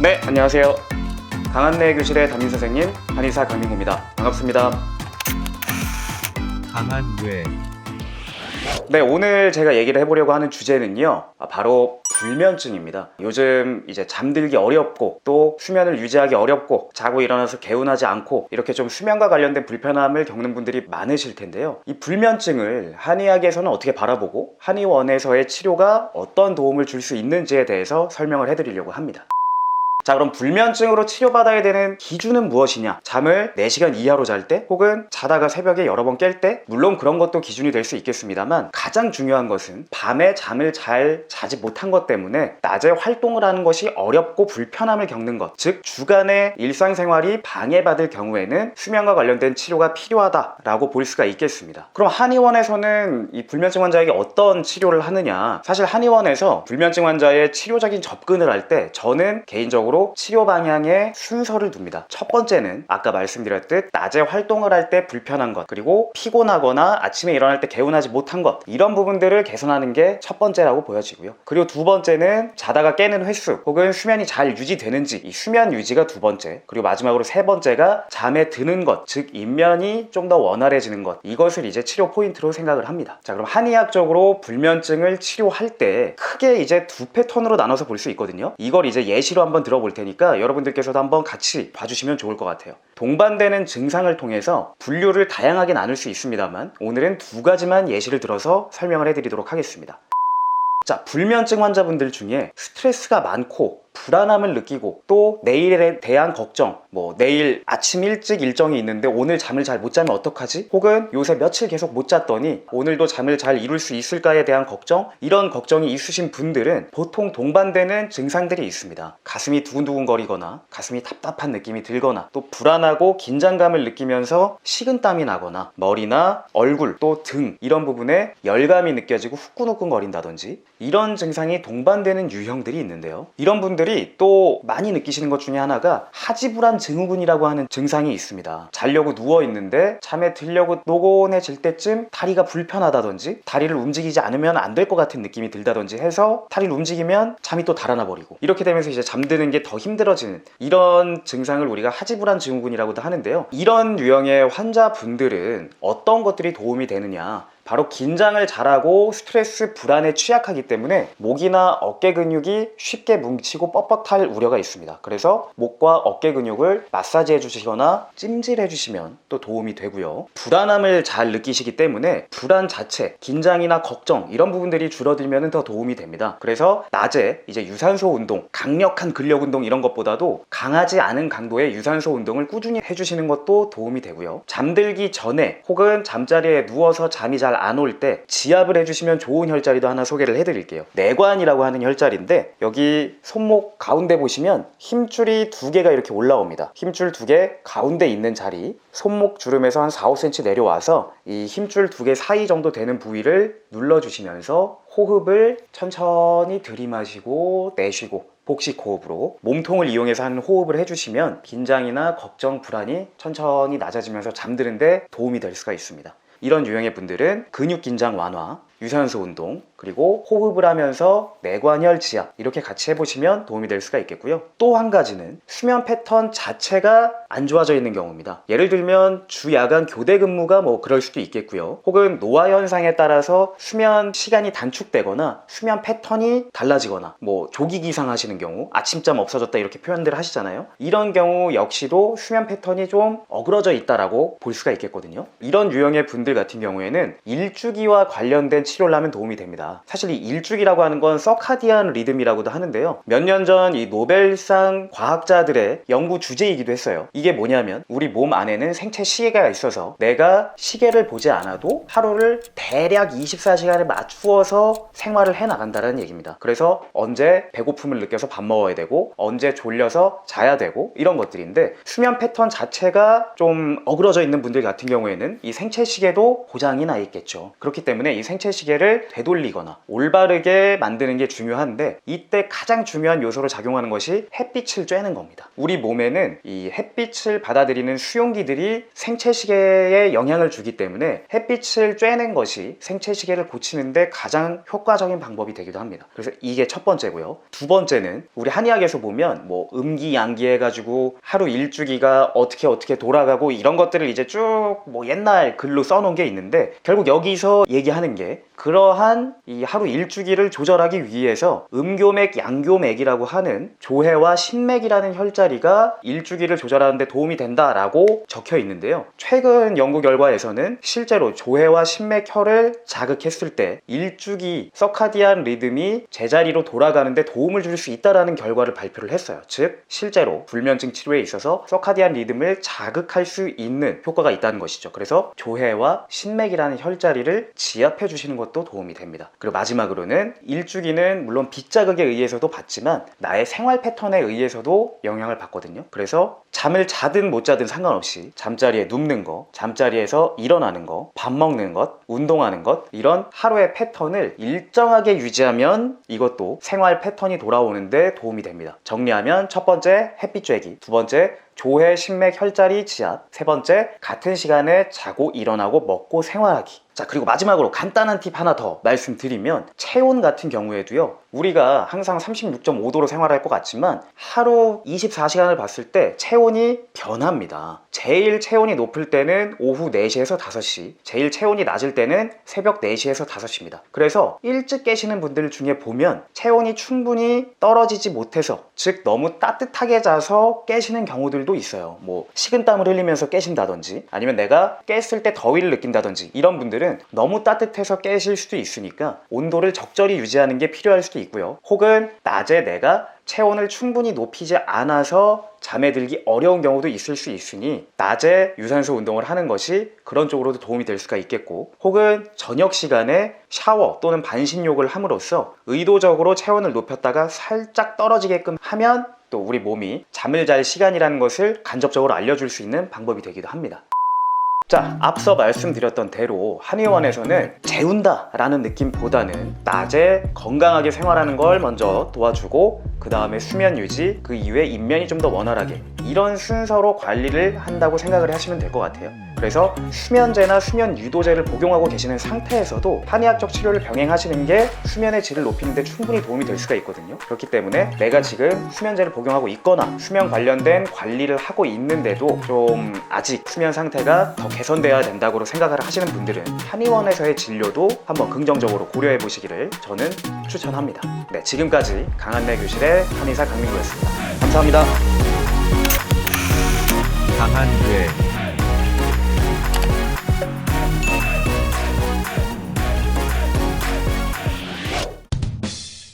네, 안녕하세요. 강한내 교실의 담임선생님 한의사 강민구입니다. 반갑습니다. 강한뇌. 네, 오늘 제가 얘기를 해보려고 하는 주제는요, 바로 불면증입니다. 요즘 이제 잠들기 어렵고 또 수면을 유지하기 어렵고 자고 일어나서 개운하지 않고 이렇게 좀 수면과 관련된 불편함을 겪는 분들이 많으실 텐데요. 이 불면증을 한의학에서는 어떻게 바라보고 한의원에서의 치료가 어떤 도움을 줄 수 있는지에 대해서 설명을 해드리려고 합니다. 자, 그럼 불면증으로 치료받아야 되는 기준은 무엇이냐? 잠을 4시간 이하로 잘 때, 혹은 자다가 새벽에 여러 번 깰 때, 물론 그런 것도 기준이 될 수 있겠습니다만 가장 중요한 것은 밤에 잠을 잘 자지 못한 것 때문에 낮에 활동을 하는 것이 어렵고 불편함을 겪는 것, 즉 주간의 일상생활이 방해받을 경우에는 수면과 관련된 치료가 필요하다라고 볼 수가 있겠습니다. 그럼 한의원에서는 이 불면증 환자에게 어떤 치료를 하느냐? 사실 한의원에서 불면증 환자의 치료적인 접근을 할 때 저는 개인적으로 치료 방향에 순서를 둡니다. 첫 번째는 아까 말씀드렸듯 낮에 활동을 할 때 불편한 것, 그리고 피곤하거나 아침에 일어날 때 개운하지 못한 것, 이런 부분들을 개선하는 게 첫 번째라고 보여지고요. 그리고 두 번째는 자다가 깨는 횟수 혹은 수면이 잘 유지되는지, 이 수면 유지가 두 번째, 그리고 마지막으로 세 번째가 잠에 드는 것, 즉 입면이 좀 더 원활해지는 것, 이것을 이제 치료 포인트로 생각을 합니다. 자, 그럼 한의학적으로 불면증을 치료할 때 크게 이제 두 패턴으로 나눠서 볼 수 있거든요. 이걸 이제 예시로 한번 들어볼 테니까 여러분들께서도 한번 같이 봐주시면 좋을 것 같아요. 동반되는 증상을 통해서 분류를 다양하게 나눌 수 있습니다만 오늘은 두 가지만 예시를 들어서 설명을 해드리도록 하겠습니다. 자, 불면증 환자분들 중에 스트레스가 많고 불안함을 느끼고 또 내일에 대한 걱정, 내일 아침 일찍 일정이 있는데 오늘 잠을 잘 못 자면 어떡하지? 혹은 요새 며칠 계속 못 잤더니 오늘도 잠을 잘 이룰 수 있을까에 대한 걱정, 이런 걱정이 있으신 분들은 보통 동반되는 증상들이 있습니다. 가슴이 두근두근 거리거나 가슴이 답답한 느낌이 들거나 또 불안하고 긴장감을 느끼면서 식은땀이 나거나 머리나 얼굴 또 등 이런 부분에 열감이 느껴지고 후끈후끈 거린다든지 이런 증상이 동반되는 유형들이 있는데요. 이런 분들이 또 많이 느끼시는 것 중에 하나가 하지불안 증후군이라고 하는 증상이 있습니다. 자려고 누워있는데 잠에 들려고 노곤해질 때쯤 다리가 불편하다든지 다리를 움직이지 않으면 안 될 것 같은 느낌이 들다든지 해서 다리를 움직이면 잠이 또 달아나 버리고 이렇게 되면서 이제 잠드는 게 더 힘들어지는 이런 증상을 우리가 하지불안 증후군이라고도 하는데요. 이런 유형의 환자분들은 어떤 것들이 도움이 되느냐? 바로 긴장을 잘하고 스트레스, 불안에 취약하기 때문에 목이나 어깨 근육이 쉽게 뭉치고 뻣뻣할 우려가 있습니다. 그래서 목과 어깨 근육을 마사지해 주시거나 찜질해 주시면 또 도움이 되고요. 불안함을 잘 느끼시기 때문에 불안 자체, 긴장이나 걱정 이런 부분들이 줄어들면 더 도움이 됩니다. 그래서 낮에 이제 유산소 운동, 강력한 근력 운동 이런 것보다도 강하지 않은 강도의 유산소 운동을 꾸준히 해주시는 것도 도움이 되고요. 잠들기 전에 혹은 잠자리에 누워서 잠이 잘 안 올 때 지압을 해주시면 좋은 혈자리도 하나 소개를 해드릴게요. 내관이라고 하는 혈자리인데 여기 손목 가운데 보시면 힘줄이 두 개가 이렇게 올라옵니다. 힘줄 두 개 가운데 있는 자리, 손목 주름에서 한 4, 5cm 내려와서 이 힘줄 두 개 사이 정도 되는 부위를 눌러주시면서 호흡을 천천히 들이마시고 내쉬고 복식 호흡으로 몸통을 이용해서 하는 호흡을 해주시면 긴장이나 걱정, 불안이 천천히 낮아지면서 잠드는데 도움이 될 수가 있습니다. 이런 유형의 분들은 근육 긴장 완화, 유산소 운동, 그리고 호흡을 하면서 내관혈 지압 이렇게 같이 해보시면 도움이 될 수가 있겠고요. 또 한 가지는 수면 패턴 자체가 안 좋아져 있는 경우입니다. 예를 들면 주 야간 교대 근무가 그럴 수도 있겠고요. 혹은 노화 현상에 따라서 수면 시간이 단축되거나 수면 패턴이 달라지거나 조기 기상하시는 경우 아침잠 없어졌다 이렇게 표현들 하시잖아요. 이런 경우 역시도 수면 패턴이 좀 어그러져 있다라고 볼 수가 있겠거든요. 이런 유형의 분들 같은 경우에는 일주기와 관련된 치료를 하면 도움이 됩니다. 사실 이 일주기라고 하는 건 서카디안 리듬이라고도 하는데요. 몇 년 전 이 노벨상 과학자들의 연구 주제이기도 했어요. 이게 뭐냐면 우리 몸 안에는 생체 시계가 있어서 내가 시계를 보지 않아도 하루를 대략 24시간에 맞추어서 생활을 해나간다는 얘기입니다. 그래서 언제 배고픔을 느껴서 밥 먹어야 되고 언제 졸려서 자야 되고 이런 것들인데 수면 패턴 자체가 좀 어그러져 있는 분들 같은 경우에는 이 생체 시계도 고장이 나 있겠죠. 그렇기 때문에 이 생체 시계를 되돌리거나 올바르게 만드는 게 중요한데, 이때 가장 중요한 요소로 작용하는 것이 햇빛을 쬐는 겁니다. 우리 몸에는 이 햇빛을 받아들이는 수용기들이 생체 시계에 영향을 주기 때문에 햇빛을 쬐는 것이 생체 시계를 고치는데 가장 효과적인 방법이 되기도 합니다. 그래서 이게 첫 번째고요. 두 번째는 우리 한의학에서 보면 뭐 음기양기 해가지고 하루 일주기가 어떻게 돌아가고 이런 것들을 이제 쭉 뭐 옛날 글로 써놓은 게 있는데, 결국 여기서 얘기하는 게 그러한 이 하루 일주기를 조절하기 위해서 음교맥, 양교맥이라고 하는 조해와 신맥이라는 혈자리가 일주기를 조절하는 데 도움이 된다라고 적혀 있는데요. 최근 연구 결과에서는 실제로 조해와 신맥혈을 자극했을 때 일주기 서카디안 리듬이 제자리로 돌아가는 데 도움을 줄 수 있다는 결과를 발표를 했어요. 즉 실제로 불면증 치료에 있어서 서카디안 리듬을 자극할 수 있는 효과가 있다는 것이죠. 그래서 조해와 신맥이라는 혈자리를 지압해 주시는 것도 도움이 됩니다. 그리고 마지막으로는 일주기는 물론 빛자극에 의해서도 받지만 나의 생활 패턴에 의해서도 영향을 받거든요. 그래서 잠을 자든 못 자든 상관없이 잠자리에 눕는 거, 잠자리에서 일어나는 거, 밥 먹는 것, 운동하는 것, 이런 하루의 패턴을 일정하게 유지하면 이것도 생활 패턴이 돌아오는데 도움이 됩니다. 정리하면 첫 번째 햇빛 쬐기, 두 번째 조해, 신맥, 혈자리 지압, 세 번째 같은 시간에 자고 일어나고 먹고 생활하기. 자, 그리고 마지막으로 간단한 팁 하나 더 말씀드리면, 체온 같은 경우에도요, 우리가 항상 36.5도로 생활할 것 같지만 하루 24시간을 봤을 때 체온이 변합니다. 제일 체온이 높을 때는 오후 4시에서 5시, 제일 체온이 낮을 때는 새벽 4시에서 5시입니다. 그래서 일찍 깨시는 분들 중에 보면 체온이 충분히 떨어지지 못해서, 즉 너무 따뜻하게 자서 깨시는 경우들도 있어요. 뭐 식은땀을 흘리면서 깨신다든지, 아니면 내가 깼을 때 더위를 느낀다든지, 이런 분들은 너무 따뜻해서 깨실 수도 있으니까 온도를 적절히 유지하는 게 필요할 수도 있고요. 혹은 낮에 내가 체온을 충분히 높이지 않아서 잠에 들기 어려운 경우도 있을 수 있으니 낮에 유산소 운동을 하는 것이 그런 쪽으로도 도움이 될 수가 있겠고, 혹은 저녁 시간에 샤워 또는 반신욕을 함으로써 의도적으로 체온을 높였다가 살짝 떨어지게끔 하면 또 우리 몸이 잠을 잘 시간이라는 것을 간접적으로 알려줄 수 있는 방법이 되기도 합니다. 자, 앞서 말씀드렸던 대로 한의원에서는 재운다 라는 느낌보다는 낮에 건강하게 생활하는 걸 먼저 도와주고, 그 다음에 수면 유지, 그 이후에 입면이 좀 더 원활하게, 이런 순서로 관리를 한다고 생각을 하시면 될 것 같아요. 그래서 수면제나 수면 유도제를 복용하고 계시는 상태에서도 한의학적 치료를 병행하시는 게 수면의 질을 높이는 데 충분히 도움이 될 수가 있거든요. 그렇기 때문에 내가 지금 수면제를 복용하고 있거나 수면 관련된 관리를 하고 있는데도 좀 아직 수면 상태가 더 개선돼야 된다고 생각을 하시는 분들은 한의원에서의 진료도 한번 긍정적으로 고려해 보시기를 저는 추천합니다. 네, 지금까지 강한내 교실의 한의사 강민구였습니다. 감사합니다. 강한뇌